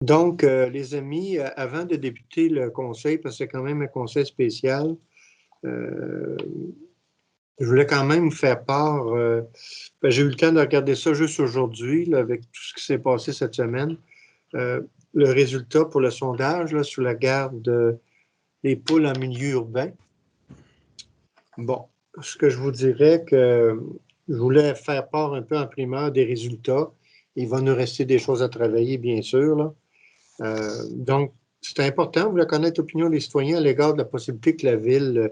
Donc, les amis, avant de débuter le conseil, parce que c'est quand même un conseil spécial, je voulais quand même vous faire part. J'ai eu le temps de regarder ça juste aujourd'hui, avec tout ce qui s'est passé cette semaine. Le résultat pour le sondage là, sur la garde des poules en milieu urbain. Bon, ce que je vous dirais que je voulais faire part un peu en primeur des résultats. Il va nous rester des choses à travailler, bien sûr, là. Donc, c'est important, vous voulez connaître l'opinion des citoyens à l'égard de la possibilité que la Ville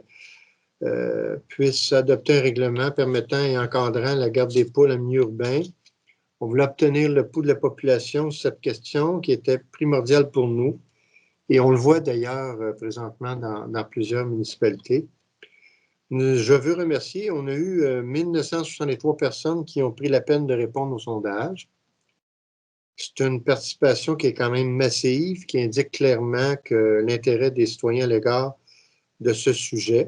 puisse adopter un règlement permettant et encadrant la garde des poules en milieu urbain. On voulait obtenir le pouls de la population sur cette question qui était primordiale pour nous. Et on le voit d'ailleurs présentement dans plusieurs municipalités. Je veux remercier, on a eu 1963 personnes qui ont pris la peine de répondre au sondage. C'est une participation qui est quand même massive, qui indique clairement que l'intérêt des citoyens à l'égard de ce sujet.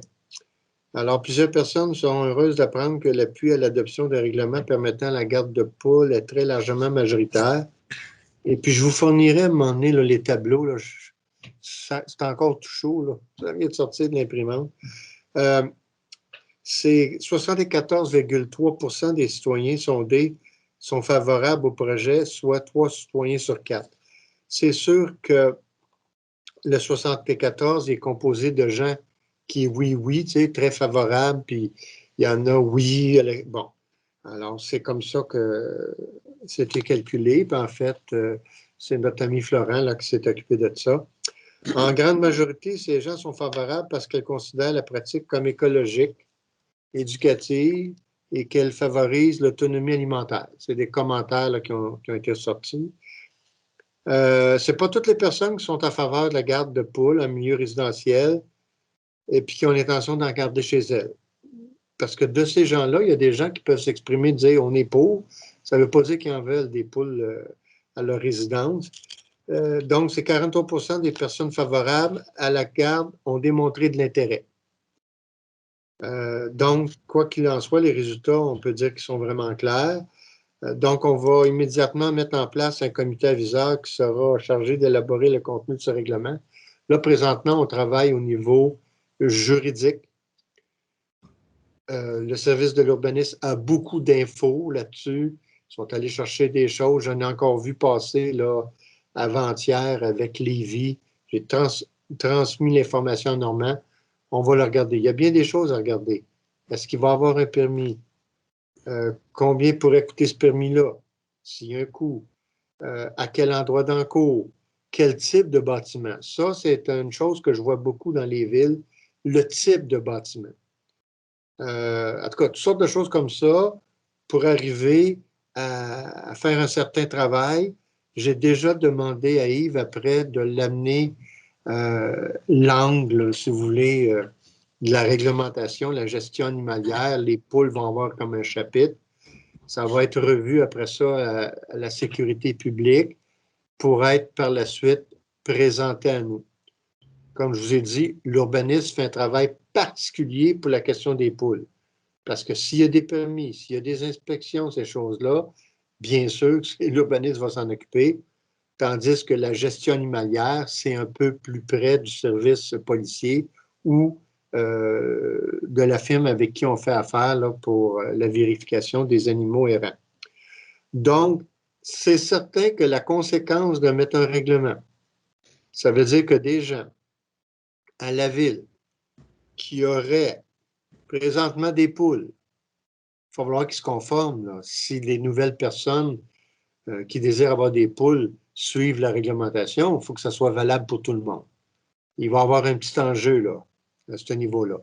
Alors, plusieurs personnes sont heureuses d'apprendre que l'appui à l'adoption d'un règlement permettant la garde de poules est très largement majoritaire. Et puis, je vous fournirai à un moment donné là, les tableaux. Là, c'est encore tout chaud. Là. Ça vient de sortir de l'imprimante. C'est 74,3 % des citoyens sondés sont favorables au projet, soit 3 citoyens sur 4. C'est sûr que le 74 est composé de gens qui, oui, tu sais, très favorables, puis il y en a, oui. Bon, alors c'est comme ça que c'était calculé, puis en fait, c'est notre ami Florent là, qui s'est occupé de ça. En grande majorité, ces gens sont favorables parce qu'ils considèrent la pratique comme écologique, éducative et qu'elle favorise l'autonomie alimentaire. C'est des commentaires là, qui ont été sortis. C'est pas toutes les personnes qui sont en faveur de la garde de poules en milieu résidentiel et puis qui ont l'intention d'en garder chez elles. Parce que de ces gens-là, il y a des gens qui peuvent s'exprimer, dire on est pour. Ça ne veut pas dire qu'ils en veulent des poules à leur résidence. Donc, c'est 43 % des personnes favorables à la garde ont démontré de l'intérêt. Donc, quoi qu'il en soit, les résultats, on peut dire qu'ils sont vraiment clairs. Donc, on va immédiatement mettre en place un comité aviseur qui sera chargé d'élaborer le contenu de ce règlement. Là, présentement, on travaille au niveau juridique. Le service de l'urbanisme a beaucoup d'infos là-dessus. Ils sont allés chercher des choses. J'en ai encore vu passer là, avant-hier avec Lévis. J'ai transmis l'information à Normand. On va le regarder. Il y a bien des choses à regarder. Est-ce qu'il va y avoir un permis? Combien pourrait coûter ce permis-là? S'il y a un coût? À quel endroit dans le cours? Quel type de bâtiment? Ça, c'est une chose que je vois beaucoup dans les villes, le type de bâtiment. En tout cas, toutes sortes de choses comme ça pour arriver à faire un certain travail. J'ai déjà demandé à Yves après de l'amener l'angle, si vous voulez, de la réglementation, la gestion animalière. Les poules vont avoir comme un chapitre. Ça va être revu après ça à la sécurité publique pour être par la suite présenté à nous. Comme je vous ai dit, l'urbanisme fait un travail particulier pour la question des poules. Parce que s'il y a des permis, s'il y a des inspections, ces choses-là, bien sûr que l'urbanisme va s'en occuper, tandis que la gestion animalière, c'est un peu plus près du service policier ou de la firme avec qui on fait affaire là, pour la vérification des animaux errants. Donc, c'est certain que la conséquence de mettre un règlement, ça veut dire que des gens à la ville qui auraient présentement des poules, il va falloir qu'ils se conforment. Là. Si les nouvelles personnes qui désirent avoir des poules suivent la réglementation, il faut que ça soit valable pour tout le monde. Il va y avoir un petit enjeu là, à ce niveau-là.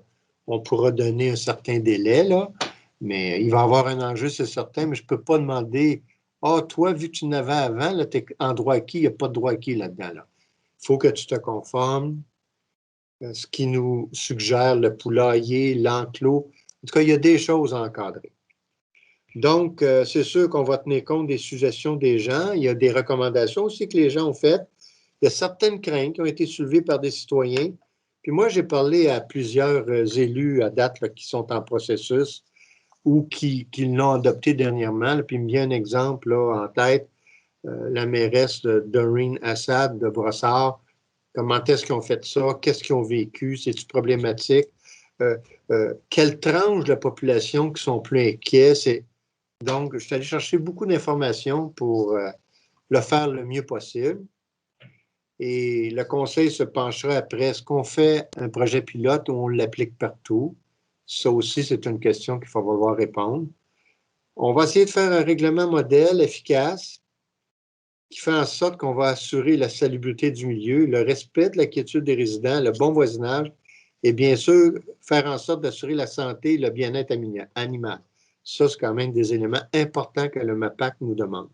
On pourra donner un certain délai, là, mais il va y avoir un enjeu, c'est certain, mais je ne peux pas demander ah, toi, vu que tu n'avais avant, tu es en droit acquis, il n'y a pas de droit acquis là-dedans. Là. Il faut que tu te conformes. Ce qui nous suggère le poulailler, l'enclos. En tout cas, il y a des choses à encadrer. Donc, c'est sûr qu'on va tenir compte des suggestions des gens. Il y a des recommandations aussi que les gens ont faites. Il y a certaines craintes qui ont été soulevées par des citoyens. Puis moi, j'ai parlé à plusieurs élus à date là, qui sont en processus ou qui l'ont adopté dernièrement. Là, puis il me vient un exemple là, en tête. la mairesse de Doreen Assad de Brossard. Comment est-ce qu'ils ont fait ça? Qu'est-ce qu'ils ont vécu? C'est-tu problématique? Quelle tranche de la population qui sont plus inquiets? Donc, je suis allé chercher beaucoup d'informations pour le faire le mieux possible. Et le conseil se penchera après, est-ce qu'on fait un projet pilote ou on l'applique partout? Ça aussi, c'est une question qu'il faut pouvoir répondre. On va essayer de faire un règlement modèle efficace qui fait en sorte qu'on va assurer la salubrité du milieu, le respect de la quiétude des résidents, le bon voisinage et bien sûr faire en sorte d'assurer la santé et le bien-être animal. Ça, c'est quand même des éléments importants que le MAPAC nous demande.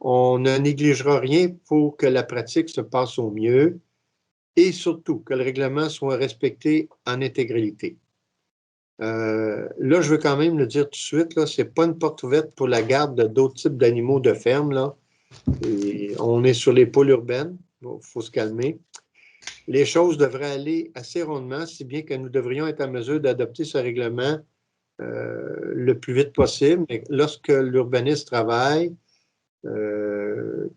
On ne négligera rien pour que la pratique se passe au mieux et surtout que le règlement soit respecté en intégralité. Là, je veux quand même le dire tout de suite, ce n'est pas une porte ouverte pour la garde d'autres types d'animaux de ferme. Là. Et on est sur les pôles urbaines, il faut se calmer. Les choses devraient aller assez rondement, si bien que nous devrions être en mesure d'adopter ce règlement le plus vite possible. Mais lorsque l'urbaniste travaille,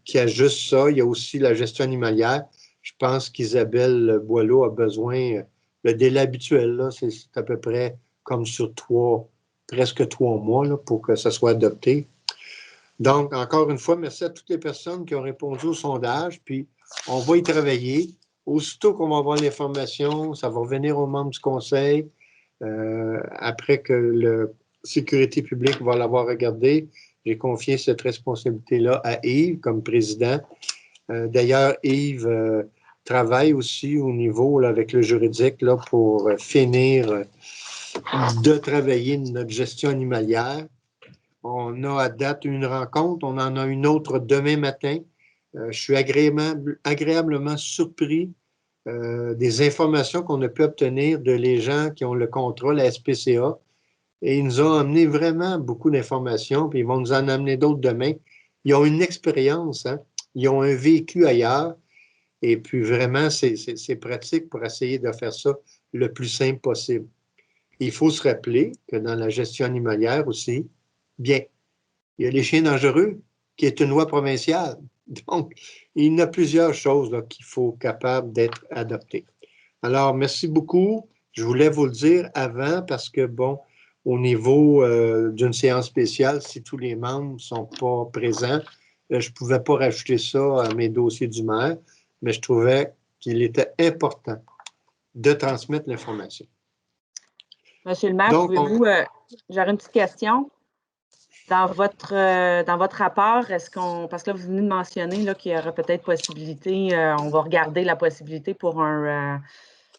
qui ajuste ça, il y a aussi la gestion animalière. Je pense qu'Isabelle Boileau a besoin, le délai habituel, c'est à peu près comme sur presque 3 mois là, pour que ça soit adopté. Donc, encore une fois, merci à toutes les personnes qui ont répondu au sondage, puis on va y travailler. Aussitôt qu'on va avoir l'information, ça va revenir aux membres du conseil. Après que la sécurité publique va l'avoir regardé, j'ai confié cette responsabilité-là à Yves comme président. D'ailleurs, Yves travaille aussi au niveau là, avec le juridique là, pour finir de travailler notre gestion animalière. On a à date une rencontre, on en a une autre demain matin. Je suis agréablement surpris des informations qu'on a pu obtenir de les gens qui ont le contrat, la SPCA. Et ils nous ont amené vraiment beaucoup d'informations, puis ils vont nous en amener d'autres demain. Ils ont une expérience, hein? Ils ont un vécu ailleurs, et puis vraiment, c'est pratique pour essayer de faire ça le plus simple possible. Il faut se rappeler que dans la gestion animalière aussi, bien, il y a les chiens dangereux, qui est une loi provinciale. Donc, il y a plusieurs choses qu'il faut capable d'être adoptées. Alors, merci beaucoup. Je voulais vous le dire avant parce que, bon, au niveau d'une séance spéciale, si tous les membres ne sont pas présents, je ne pouvais pas rajouter ça à mes dossiers du maire, mais je trouvais qu'il était important de transmettre l'information. Monsieur le maire, pouvez-vous, j'aurais une petite question. Dans votre rapport, parce que là, vous venez de mentionner qu'il y aura peut-être possibilité, on va regarder la possibilité pour un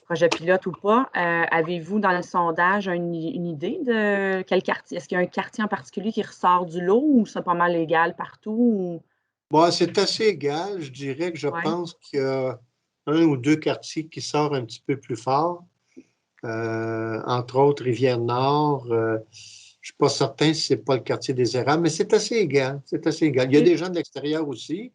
projet pilote ou pas. Avez-vous dans le sondage une idée de quel quartier? Est-ce qu'il y a un quartier en particulier qui ressort du lot ou c'est pas mal égal partout? Ou... Bon, c'est assez égal. Je dirais que je pense qu'il y a 1 ou 2 quartiers qui sortent un petit peu plus fort. Entre autres, Rivière-Nord. Je ne suis pas certain si ce n'est pas le quartier des Érables, mais c'est assez égal. C'est assez égal. Il y a des gens de l'extérieur aussi,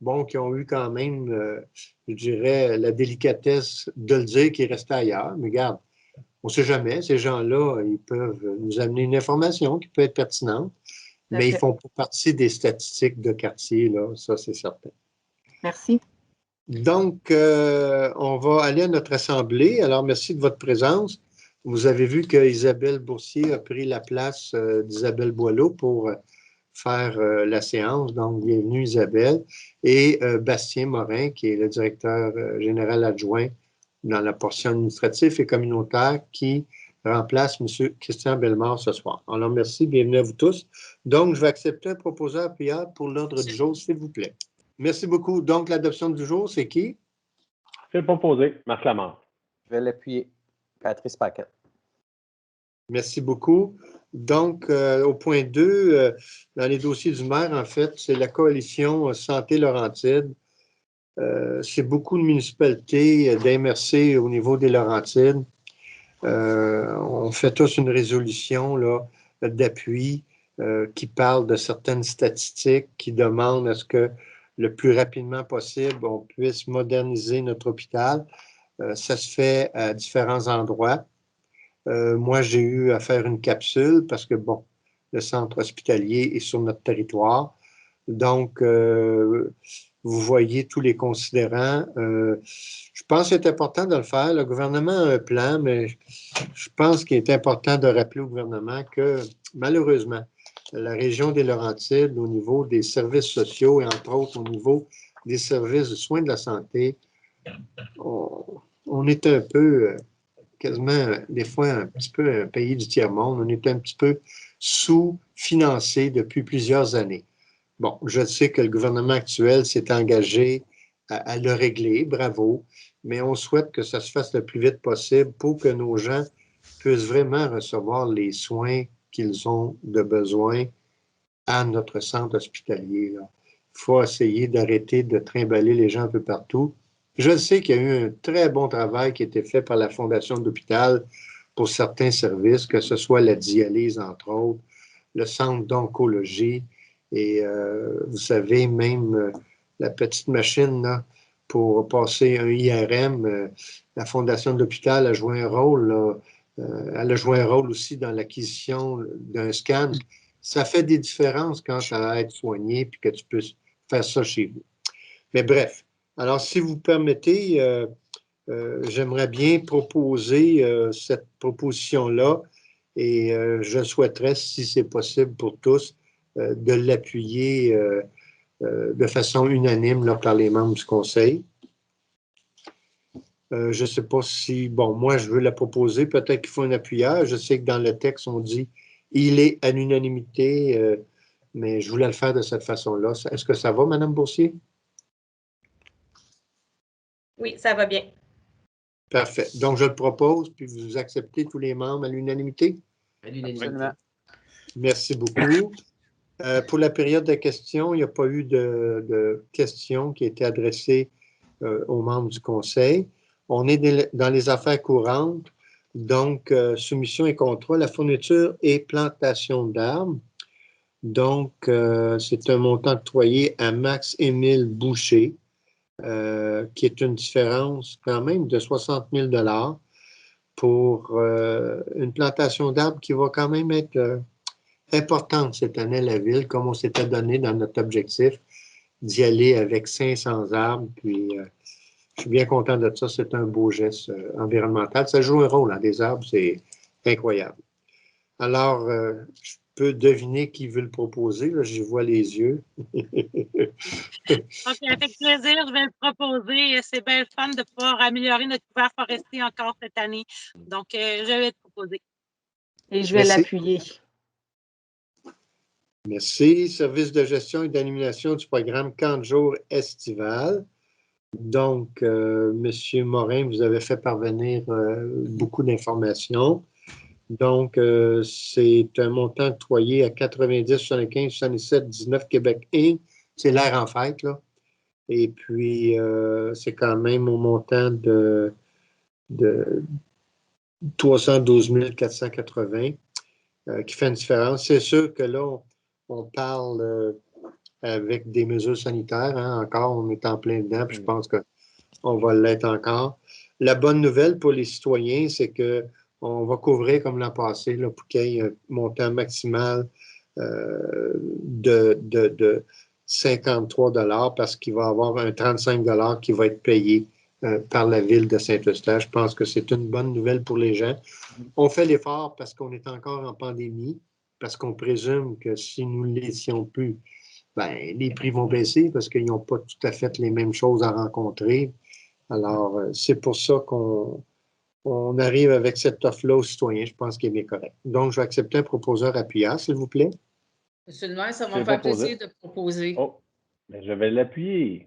bon, qui ont eu quand même, je dirais, la délicatesse de le dire qu'ils restaient ailleurs. Mais regarde, on ne sait jamais. Ces gens-là, ils peuvent nous amener une information qui peut être pertinente, mais ils ne font pas partie des statistiques de quartier, là, ça, c'est certain. Merci. Donc, on va aller à notre assemblée. Alors, merci de votre présence. Vous avez vu qu'Isabelle Boursier a pris la place d'Isabelle Boileau pour faire la séance. Donc, bienvenue Isabelle. Et Bastien Morin, qui est le directeur général adjoint dans la portion administrative et communautaire, qui remplace M. Christian Bellemare ce soir. Alors, merci, bienvenue à vous tous. Donc, je vais accepter un proposeur prière pour l'ordre du jour, s'il vous plaît. Merci beaucoup. Donc, l'adoption du jour, c'est qui? C'est le proposé, Marc Lamar. Je vais l'appuyer. Patrice Paquette. Merci beaucoup. Donc, au point 2, dans les dossiers du maire, en fait, c'est la coalition Santé Laurentides. C'est beaucoup de municipalités d'MRC au niveau des Laurentides. On fait tous une résolution là, d'appui qui parle de certaines statistiques, qui demandent à ce que le plus rapidement possible, on puisse moderniser notre hôpital. Ça se fait à différents endroits. Moi, j'ai eu à faire une capsule parce que, bon, le centre hospitalier est sur notre territoire. Donc, vous voyez tous les considérants. Je pense que c'est important de le faire. Le gouvernement a un plan, mais je pense qu'il est important de rappeler au gouvernement que, malheureusement, la région des Laurentides, au niveau des services sociaux et entre autres au niveau des services de soins de la santé, on est un peu, quasiment des fois un petit peu un pays du tiers-monde. On est un petit peu sous-financé depuis plusieurs années. Bon, je sais que le gouvernement actuel s'est engagé à le régler, bravo, mais on souhaite que ça se fasse le plus vite possible pour que nos gens puissent vraiment recevoir les soins qu'ils ont de besoin à notre centre hospitalier. Il faut essayer d'arrêter de trimballer les gens un peu partout. Je sais qu'il y a eu un très bon travail qui a été fait par la Fondation de l'hôpital pour certains services, que ce soit la dialyse, entre autres, le centre d'oncologie, et vous savez, même la petite machine là, pour passer un IRM, la Fondation de l'hôpital a joué un rôle. Là, elle a joué un rôle aussi dans l'acquisition d'un scan. Ça fait des différences quand tu as à être soigné puis que tu peux faire ça chez vous. Mais bref, alors si vous permettez, j'aimerais bien proposer cette proposition-là et je souhaiterais, si c'est possible pour tous, de l'appuyer de façon unanime là, par les membres du Conseil. Je ne sais pas si, bon, moi, je veux la proposer. Peut-être qu'il faut un appuyeur. Je sais que dans le texte, on dit « il est à l'unanimité mais je voulais le faire de cette façon-là. Est-ce que ça va, Mme Boursier? Oui, ça va bien. Parfait. Donc, je le propose, puis vous acceptez tous les membres à l'unanimité? À l'unanimité. Merci beaucoup. Pour la période de questions, il n'y a pas eu de questions qui étaient adressées aux membres du Conseil. On est dans les affaires courantes, donc soumission et contrat, la fourniture et plantation d'arbres. Donc, c'est un montant octroyé à Max-Émile Boucher, qui est une différence quand même de 60 000 $ pour une plantation d'arbres qui va quand même être importante cette année à la ville, comme on s'était donné dans notre objectif d'y aller avec 500 arbres. Puis, je suis bien content de ça. C'est un beau geste environnemental. Ça joue un rôle, hein, des arbres, c'est incroyable. Alors, je peux deviner qui veut le proposer. Là, j'y vois les yeux. OK, avec plaisir, je vais le proposer. C'est bien le fun de pouvoir améliorer notre couvert forestier encore cette année. Donc, je vais le proposer. Et je vais l'appuyer. Merci. Service de gestion et d'animation du programme Camp de jour estival. Donc, M. Morin, vous avez fait parvenir beaucoup d'informations. Donc, c'est un montant octroyé à 90, 75, 77, 19 Québec Inc. C'est l'air en fête, là. Et puis, c'est quand même au montant de 312 480 qui fait une différence. C'est sûr que là, on parle avec des mesures sanitaires. Hein, encore, on est en plein dedans, puis je pense qu'on va l'être encore. La bonne nouvelle pour les citoyens, c'est qu'on va couvrir comme l'an passé là, pour qu'il y ait un montant maximal de 53 $ parce qu'il va y avoir un 35 $ qui va être payé par la ville de Saint-Eustache. Je pense que c'est une bonne nouvelle pour les gens. On fait l'effort parce qu'on est encore en pandémie, parce qu'on présume que si nous ne l'étions plus, ben, les prix vont baisser parce qu'ils n'ont pas tout à fait les mêmes choses à rencontrer. Alors, c'est pour ça qu'on arrive avec cette offre-là aux citoyens. Je pense qu'il est bien correct. Donc, je vais accepter un proposeur appuyeur, s'il vous plaît. Monsieur le maire, ça va me faire plaisir de proposer. Oh, mais je vais l'appuyer.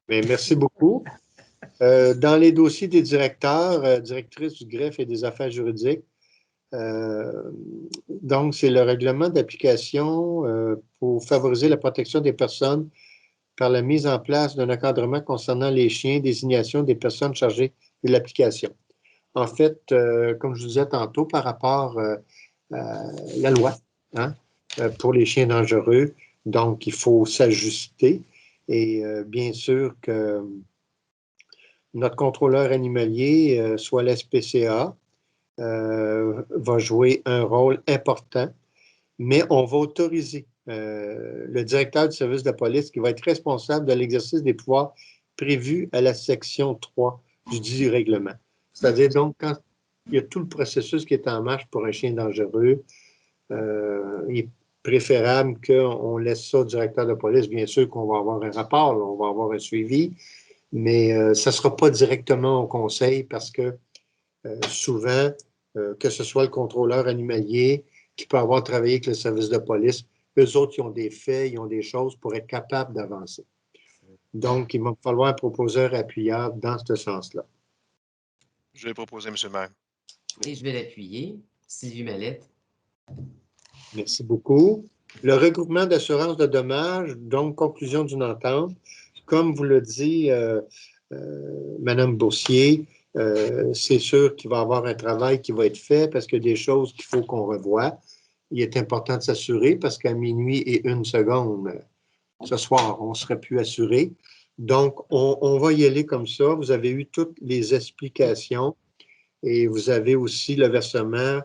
Bien, merci beaucoup. Dans les dossiers des directeurs, directrices du greffe et des affaires juridiques, donc, c'est le règlement d'application pour favoriser la protection des personnes par la mise en place d'un encadrement concernant les chiens, désignation des personnes chargées de l'application. En fait, comme je vous disais tantôt, par rapport à la loi hein, pour les chiens dangereux, donc il faut s'ajuster et bien sûr que notre contrôleur animalier, soit la SPCA, va jouer un rôle important, mais on va autoriser le directeur du service de police qui va être responsable de l'exercice des pouvoirs prévus à la section 3 du dit règlement. C'est-à-dire donc quand il y a tout le processus qui est en marche pour un chien dangereux, il est préférable qu'on laisse ça au directeur de police. Bien sûr qu'on va avoir un rapport, là, on va avoir un suivi, mais ça ne sera pas directement au conseil parce que souvent, que ce soit le contrôleur animalier qui peut avoir travaillé avec le service de police, eux autres, ils ont des faits, ils ont des choses pour être capables d'avancer. Donc, il va falloir un proposeur appuyable dans ce sens-là. Je vais proposer, M. le maire. Et je vais l'appuyer. Sylvie Mallette. Merci beaucoup. Le regroupement d'assurance de dommages, donc conclusion d'une entente. Comme vous le dit Mme Boursier, c'est sûr qu'il va y avoir un travail qui va être fait parce qu'il y a des choses qu'il faut qu'on revoie. Il est important de s'assurer parce qu'à minuit et 1 seconde, ce soir, on ne serait plus assuré. Donc, on va y aller comme ça. Vous avez eu toutes les explications et vous avez aussi le versement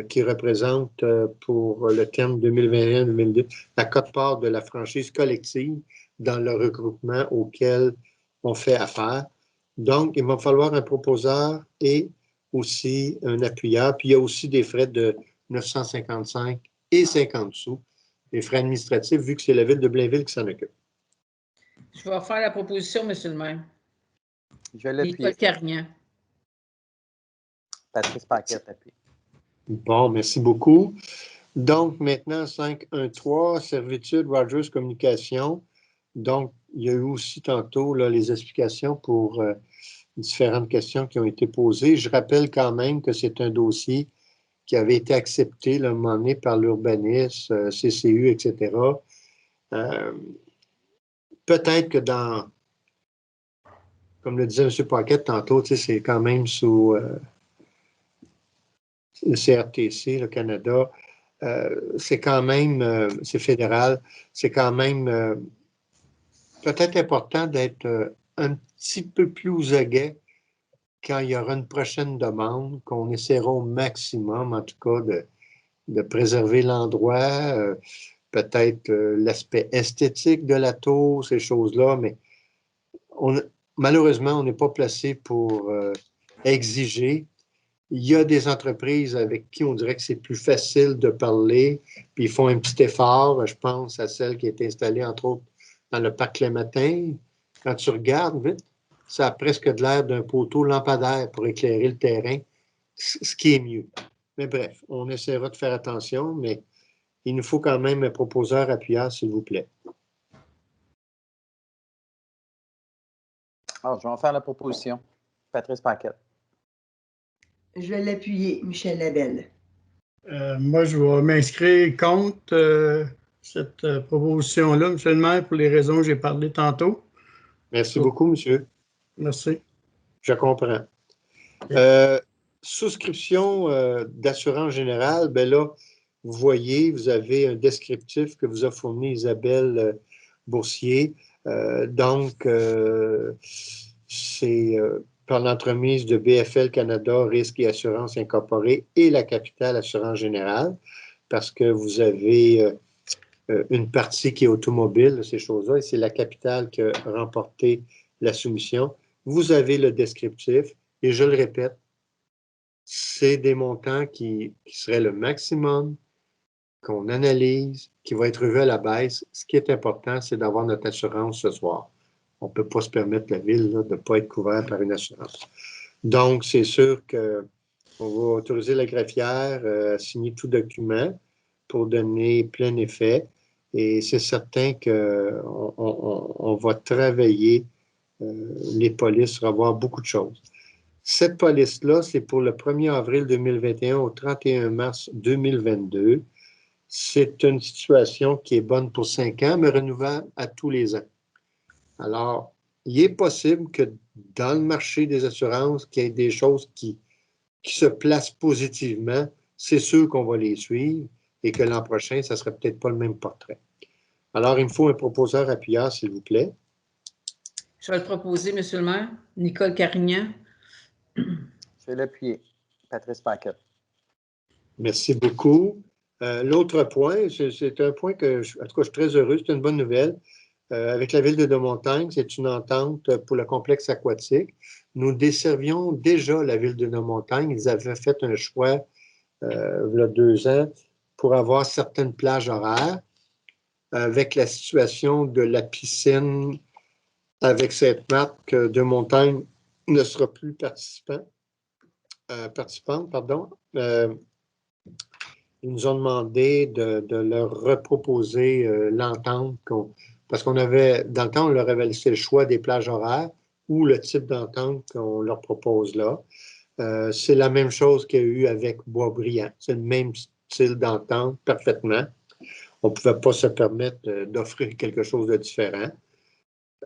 qui représente pour le terme 2021-2022 la quote-part de la franchise collective dans le regroupement auquel on fait affaire. Donc, il va falloir un proposeur et aussi un appuyeur. Puis, il y a aussi des frais de 955 et 50 sous, les frais administratifs, vu que c'est la ville de Blainville qui s'en occupe. Je vais faire la proposition, M. le maire. Je vais l'appuyer. Nicole Carignan. Patrice Paquette, appuie. Bon, merci beaucoup. Donc, maintenant, 5.1.3, servitude Rogers Communication. Donc, il y a eu aussi tantôt là, les explications pour différentes questions qui ont été posées. Je rappelle quand même que c'est un dossier qui avait été accepté là, à un moment donné par l'urbanisme, CCU, etc. Peut-être que dans, comme le disait M. Paquette tantôt, c'est quand même sous le CRTC, le Canada, c'est quand même, c'est fédéral, c'est quand même peut-être important d'être un petit peu plus aux aguets quand il y aura une prochaine demande, qu'on essaiera au maximum, en tout cas, de préserver l'endroit, peut-être l'aspect esthétique de la tour, ces choses-là, mais malheureusement, on n'est pas placé pour exiger. Il y a des entreprises avec qui on dirait que c'est plus facile de parler, puis ils font un petit effort. Je pense à celle qui est installée, entre autres, dans le parc Clématin. Quand tu regardes vite, ça a presque de l'air d'un poteau lampadaire pour éclairer le terrain, ce qui est mieux. Mais bref, on essaiera de faire attention, mais il nous faut quand même un proposeur appuyeur, s'il vous plaît. Alors, je vais en faire la proposition. Patrice Paquette. Je vais l'appuyer, Michel Labelle. Moi, je vais m'inscrire contre cette proposition-là, M. le maire, pour les raisons que j'ai parlé tantôt. Merci beaucoup, monsieur. Merci. Je comprends. Souscription d'assurance générale, bien là, vous voyez, vous avez un descriptif que vous a fourni Isabelle Boursier. Donc, c'est par l'entremise de BFL Canada, Risques et Assurances Incorporées et la Capitale Assurance Générale, parce que vous avez une partie qui est automobile, ces choses-là, et c'est la Capitale qui a remporté la soumission. Vous avez le descriptif, et je le répète, c'est des montants qui seraient le maximum, qu'on analyse, qui va être revu à la baisse. Ce qui est important, c'est d'avoir notre assurance ce soir. On ne peut pas se permettre, la ville, là, de ne pas être couvert par une assurance. Donc, c'est sûr qu'on va autoriser la greffière à signer tout document pour donner plein effet. Et c'est certain qu'on va travailler les polices, revoir beaucoup de choses. Cette police-là, c'est pour le 1er avril 2021 au 31 mars 2022. C'est une situation qui est bonne pour 5 ans, mais renouvelable à tous les ans. Alors, il est possible que dans le marché des assurances, qu'il y ait des choses qui se placent positivement. C'est sûr qu'on va les suivre et que l'an prochain, ça ne serait peut-être pas le même portrait. Alors, il me faut un proposeur appuyeur, s'il vous plaît. Je vais le proposer, M. le maire. Nicole Carignan. Je vais l'appuyer. Patrice Paquette. Merci beaucoup. L'autre point, c'est un point que, en tout cas, je suis très heureux, c'est une bonne nouvelle. Avec la ville de Deux-Montagnes, c'est une entente pour le complexe aquatique. Nous desservions déjà la ville de Deux-Montagnes. Ils avaient fait un choix, il y a 2 ans, pour avoir certaines plages horaires. Avec la situation de la piscine, avec cette marque, Deux-Montagnes ne sera plus participante. Ils nous ont demandé de leur reproposer l'entente, parce qu'on avait, dans le temps, on leur avait laissé le choix des plages horaires ou le type d'entente qu'on leur propose là. C'est la même chose qu'il y a eu avec Boisbriand. C'est le même style d'entente parfaitement. On ne pouvait pas se permettre d'offrir quelque chose de différent.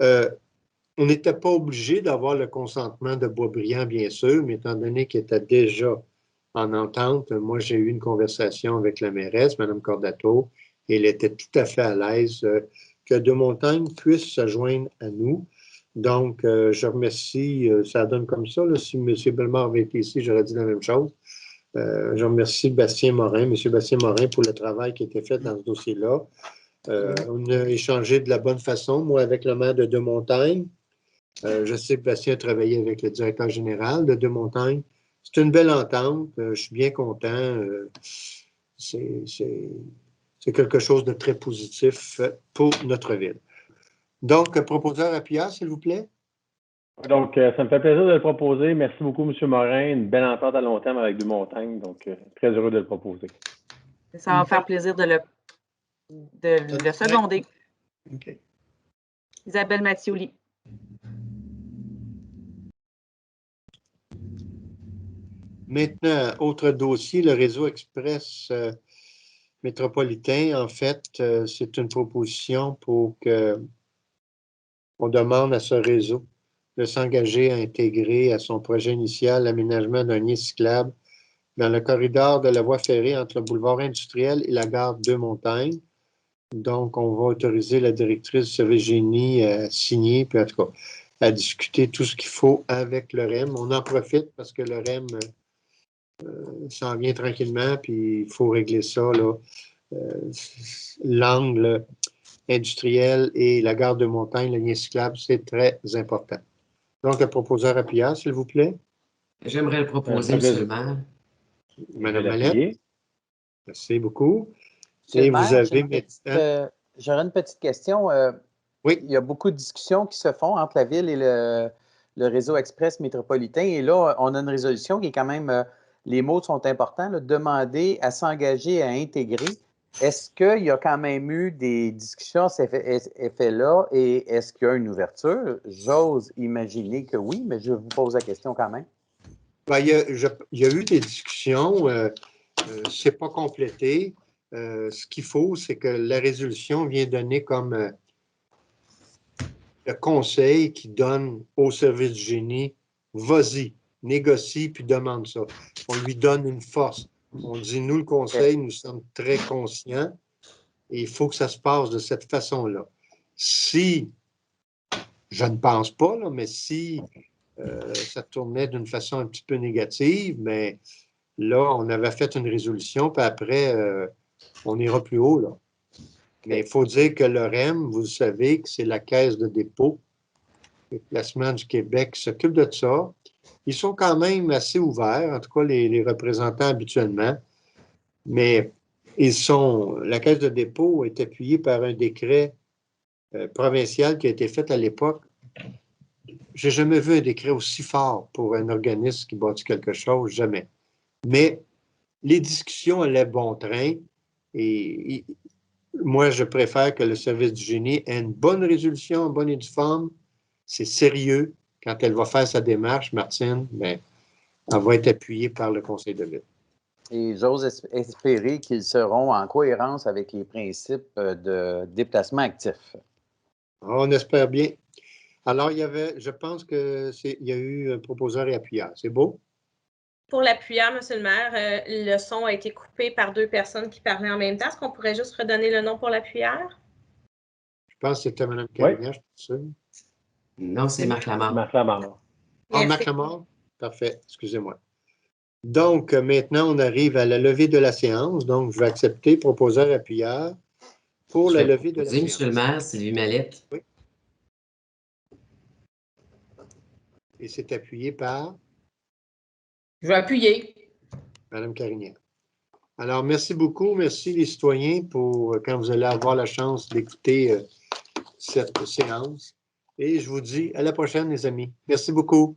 On n'était pas obligé d'avoir le consentement de Boisbriand, bien sûr, mais étant donné qu'il était déjà en entente, moi, j'ai eu une conversation avec la mairesse, Mme Cordato, et elle était tout à fait à l'aise que Deux-Montagnes puisse se joindre à nous. Donc, je remercie, ça donne comme ça, là, si M. Bellemare avait été ici, j'aurais dit la même chose. Je remercie Bastien Morin, M. Bastien Morin, pour le travail qui a été fait dans ce dossier-là. On a échangé de la bonne façon, moi avec le maire de Deux-Montagnes. Je sais que Bastien a travaillé avec le directeur général de Deux-Montagnes. C'est une belle entente. Je suis bien content. C'est quelque chose de très positif pour notre ville. Donc, proposeur appuyeur, s'il vous plaît. Donc, ça me fait plaisir de le proposer. Merci beaucoup, M. Morin. Une belle entente à long terme avec Deux-Montagnes. Donc, très heureux de le proposer. Ça va me faire plaisir de le seconder. OK. Isabelle Mathioli. Maintenant, autre dossier, le réseau express métropolitain. En fait, c'est une proposition pour qu'on demande à ce réseau de s'engager à intégrer à son projet initial l'aménagement d'un lien cyclable dans le corridor de la voie ferrée entre le boulevard industriel et la gare Deux-Montagnes. Donc, on va autoriser la directrice du service génie à signer, puis en tout cas, à discuter tout ce qu'il faut avec le REM. On en profite parce que le REM s'en vient tranquillement, puis il faut régler ça, là. L'angle industriel et la gare de montagne, le lien cyclable, c'est très important. Donc, le proposeur appuyeur, s'il vous plaît. J'aimerais le proposer, M. le maire. Madame Mallette. Merci beaucoup. Et vous avez maintenant... J'aurais une petite question. Oui. Il y a beaucoup de discussions qui se font entre la ville et le réseau express métropolitain. Et là, on a une résolution qui est quand même... les mots sont importants, là, demander à s'engager à intégrer. Est-ce qu'il y a quand même eu des discussions à cet effet-là et est-ce qu'il y a une ouverture? J'ose imaginer que oui, mais je vous pose la question quand même. Ben, il y a eu des discussions. C'est pas complété. Ce qu'il faut, c'est que la résolution vient donner comme le conseil qui donne au service du génie, vas-y, négocie puis demande ça. On lui donne une force. On dit, nous, le conseil, nous sommes très conscients et il faut que ça se passe de cette façon-là. Si, je ne pense pas, là, mais si ça tournait d'une façon un petit peu négative, mais là, on avait fait une résolution, puis après, on ira plus haut, là. Mais il faut dire que le REM, vous savez que c'est la Caisse de dépôt et placement du Québec qui s'occupe de ça. Ils sont quand même assez ouverts, en tout cas les représentants habituellement, mais la Caisse de dépôt est appuyée par un décret provincial qui a été fait à l'époque. J'ai jamais vu un décret aussi fort pour un organisme qui bâtit quelque chose, jamais. Mais les discussions allaient bon train et moi, je préfère que le service du génie ait une bonne résolution, bonne et due forme. C'est sérieux. Quand elle va faire sa démarche, Martine, mais elle va être appuyée par le Conseil de ville. Et j'ose espérer qu'ils seront en cohérence avec les principes de déplacement actif. On espère bien. Alors, je pense qu'il y a eu un proposeur et appuyeur. C'est beau? Pour l'appuyeur, M. le maire, le son a été coupé par 2 personnes qui parlaient en même temps. Est-ce qu'on pourrait juste redonner le nom pour l'appuyeur? Je pense que c'était Mme Carignan, je suis sûr. Non, c'est Marc Lamarre. Marc Lamarre. Ah, Marc Lamarre? Parfait, excusez-moi. Donc, maintenant, on arrive à la levée de la séance. Donc, je vais accepter proposeur appuyeur pour la levée de la séance. Monsieur le maire, Sylvie Mallette. Oui. Et c'est appuyé par? Je vais appuyer. Madame Carignan. Alors, merci beaucoup. Merci les citoyens pour quand vous allez avoir la chance d'écouter cette séance. Et je vous dis à la prochaine, les amis. Merci beaucoup.